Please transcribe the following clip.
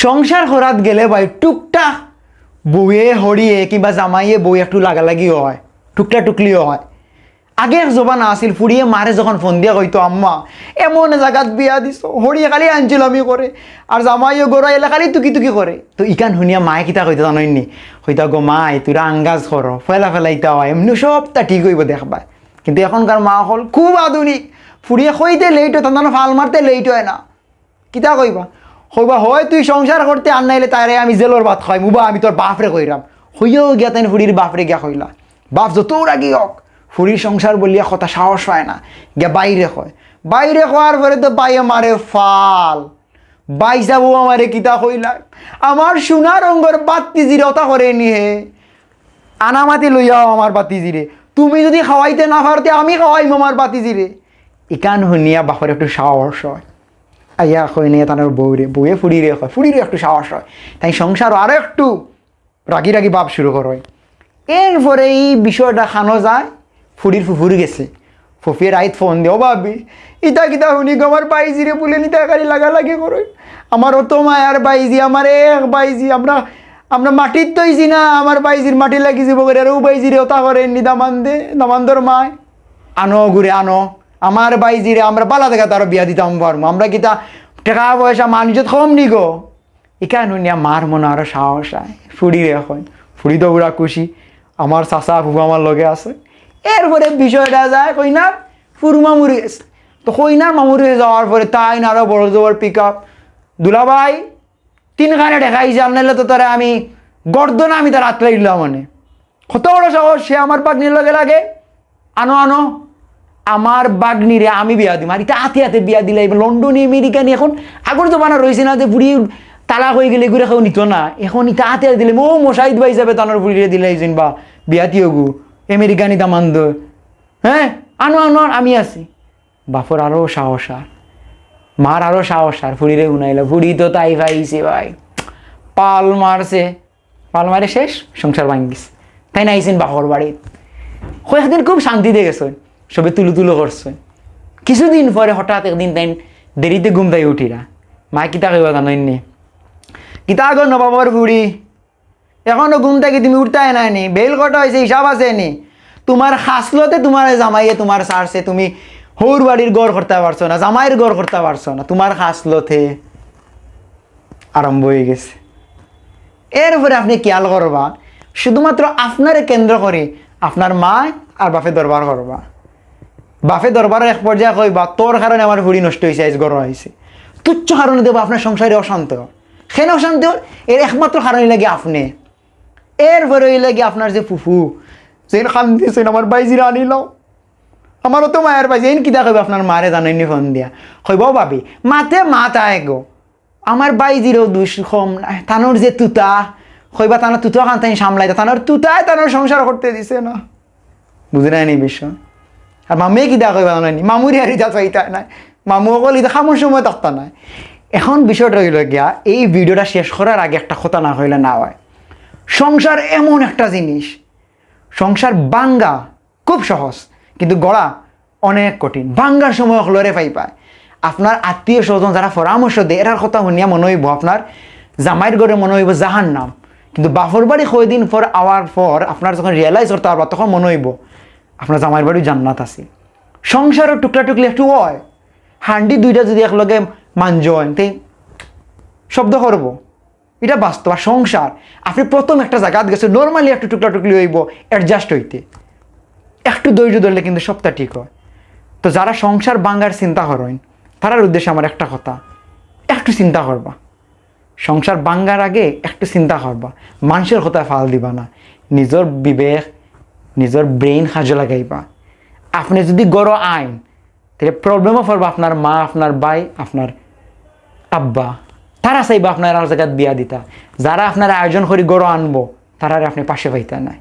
সংসার করাত গেলে ভাই টুকটাক বউয়ে হরিয়ে কিংবা জামাইয়ে বউ একটু লাগালাগিও হয়, টুকলা টুকলিও হয়। আগে এক জবান আসিল ফুড়িয়ে মারে যখন ফোন দিয়া কইতো আম্মা এমন জায়গাত বিয়া দিছ, হরিয়ে খালি আনছিল আমি করে আর জামাইও গড়া এলে খালি তুকি তুকি করে। তো ইকান শুনিয়া মায়ে কিতা কইতো জানইনি, হইতা গো মাই তোরা আঙ্গাজ কর ফেলা ফেলাইতা হয় এমনি সবটা ঠিক হইব দেখবা। কিন্তু এখনকার মা হল খুব আধুনিক, ফুড়িয়ে কইতে লেট হয় তার ফাল মারতে লেট হয় না। কিতা কইবা হইবা হয় তুই সংসার করতে আর নাইলে তারে আমি জেলর ভাত খাই মুবা আমি তোর বাপরে কইরাম। হইয়াও গিয়া তাই ফুড়ির বাপরে গিয়া কইলা, বাপ যত রাগি হোক ফুড়ির সংসার বলিয়া কথা সাহস হয় না, গিয়া বাইরে কয়। বাইরে কওয়ার পরে তো বাইয়ে মারে ফাল, বাই যাবো আমারে কিতা কইলা আমার সোনা রঙের বাতিজিরে অতা করে নিহে আনামাতি লইয়াও আমার বাতিজিরে, তুমি যদি খাওয়াইতে না পারতে আমি খাওয়াইম আমার বাতিজিরে। ইকান শুনিয়া বাপর একটু সাহস হয়, আইয়া কই নিয়ে তার বউরে বউয়ে ফুড়িরে কয়, ফুড়িরে একটু সাহস হয়, তাই সংসার আরও একটু রাগি রাগি ভাব শুরু করে। এরপরে এই বিষয়টা খানো যায়, ফুড়ির ফুফুর গেছে, ফুফিয়ে রাইত ফোন দিয়ে ও ভাবি ইতা কিতা শুনি আমার বাইজিরে বলে নিতে গাড়ি লাগালাগি করে, আমার অত মায়ার বাইজি আমার এক বাইজি আমরা আমরা মাটির তৈছি না আমার বাইজির মাটি লাগি যাব করে আরও বাইজিরে ওতা করে নি দামান্দর মায় আনো ঘুরে আনো আমার বাইজিরে আমরা বালা দেখা তারও বিয়া দিতাম পারবো, আমরা কিতা টাকা পয়সা মানুষত কম নি গো। এখান শুনিয়া মার মনে আরও সাহস হয়, ফুড়িরে এখন ফুড়ি তো পুরা খুশি আমার চাচা ফুফু আমার লগে আছে। এরপরে বিষয়টা যায় কইনার ফুরমা মরে গেছে, তো কইনার মামুরি যাওয়ার পরে তাই না আরও বড় জবর পিক আপ দুলাভাই তিনখানে দেখাইছে আনলে তো তারা আমি গর্দনা আমি তার আতলাই দিলাম মানে কত বড় সাহস সে আমার বাগনির লগে লাগে আনো আনো আমার বাগনিরে আমি বিয়া দিম। আর এটা হাতে হাতে বিয়া দিলে লন্ডনে আমেরিকানি এখন আগর জমানা রয়েছে না যে বুড়ি তালাক হয়ে গেলে এগুলো কেউ নিত না, এখন এটা হাতে হাতে দিলে মশাহিদ ভাই হিসাবে তানোর বুড়িরে দিলে বা বিয়াতিও গু আমেরিকানি দামান্দ হ্যাঁ আনো আনো আমি আছি। বাপর আরও সাহস আর মার আরও সাহস আর ফুড়িরে উনাইলো, ফুড়ি তো তাই পাইছে ভাই পাল মারছে, পাল মারে শেষ সংসার ভাঙ্গিস তাই না আইসেন বাপর বাড়ি কয়েকদিন খুব শান্তিতে গেছে, সবে তুলু তুলু করছে। কিছুদিন পরে হঠাৎ একদিন তাই দেরিতে ঘুম তাই উঠিরা, মা কিতা কইবা জানোইনি কিতা আগর নবাবার বুড়ি এখনো ঘুম থাকি তুমি উঠতে নাই নি বেল কটা হয়েছে হিসাব আছে নি, তোমার খাসলতে তোমার জামাইয়ে তোমার সারছে তুমি হৌর বাড়ির গড় করতে পারছো না, জামাইয়ের গড় করতে পারছো না, তোমার খাসলতে আরম্ভ হয়ে গেছে। এরপরে আপনি খেয়াল করবা শুধুমাত্র আপনারে কেন্দ্র করে আপনার মা আর বাপে দরবার করবা, বাপে দরবারের এক পর্যায়ে কইবা তোর কারণে আমার ভুড়ি নষ্ট হয়েছে আজ গরম হয়েছে, তুচ্ছ কারণে দেবো আপনার সংসারে অশান্ত কেন অশান্ত এর একমাত্র কারণই লাগে আপনি। এরপরে ওই লাগে আপনার যে ফুফু যে খান দিয়েছেন আমার বাইজিরা আনিল আমারও তো মায়ের বাইজি এন কিতা কইব আপনার মারে জানাইনি ফোন দিয়া কইব ভাবি মাতে মাতায় গো আমার বাইজিরও দুষ কম নাই, তানোর যে তুতা কইবা তানোর তুতা খান তাই সামলাইতা তানোর তুতায় তানোর সংসার করতে দিছে না, বুঝে নাই বিষয়। আর মামে কিতা কইবা জানাইনি মামুরি আর ইটা চাইতা নাই, মামু অকল ইটা খামোর সময় থাকতা নাই। এখন বিষয়টা হইল গিয়া এই ভিডিওটা শেষ করার আগে একটা কথা না হইলে না হয়, সংসার এমন একটা জিনিস সংসার বাঙ্গা খুব সহজ কিন্তু গড়া অনেক কঠিন। বাঙ্গার সময় হলরে পাই পায় আপনার আত্মীয় স্বজন যারা পরামর্শ দেয় এরার কথা শুনিয়া মনে হইব আপনার জামাইয়ের ঘরে মনে হইব জাহান্নাম, কিন্তু বাপর বাড়ি কয়দিন পর আওয়ার পর আপনার যখন রিয়েলাইজ করতে পারবা তখন মনে হইব আপনার জামাইয়ের বাড়ি জান্নাত আছে। সংসারের টুকরা টুকলি একটু হয় হান্ডি দুইটা যদি একলগে মানজন তে শব্দ করবো এটা বাস্তব। আর সংসার আপনি প্রথম একটা জায়গাত গেছে নর্মালি একটু টুকরা টুকলি হইব অ্যাডজাস্ট হইতে একটু ধৈর্য ধরলে কিন্তু সবটা ঠিক হয়। তো যারা সংসার ভাঙার চিন্তা করেন তারার উদ্দেশ্যে আমার একটা কথা, একটু চিন্তা করবা সংসার ভাঙার আগে একটু চিন্তা করবা, মানুষের কথা ফাল দিবা না, নিজের বিবেক নিজের ব্রেইন কাজে লাগাইবা। আপনি যদি গড় আইন তাহলে প্রবলেমও পড়বা আপনার মা আপনার ভাই আপনার আব্বা, তারা চাইবা আপনার আর জায়গাত বিয়া দিতা, যারা আপনার আয়োজন করে গড় আনবো তারা আপনি পাশে পাইতে নাই।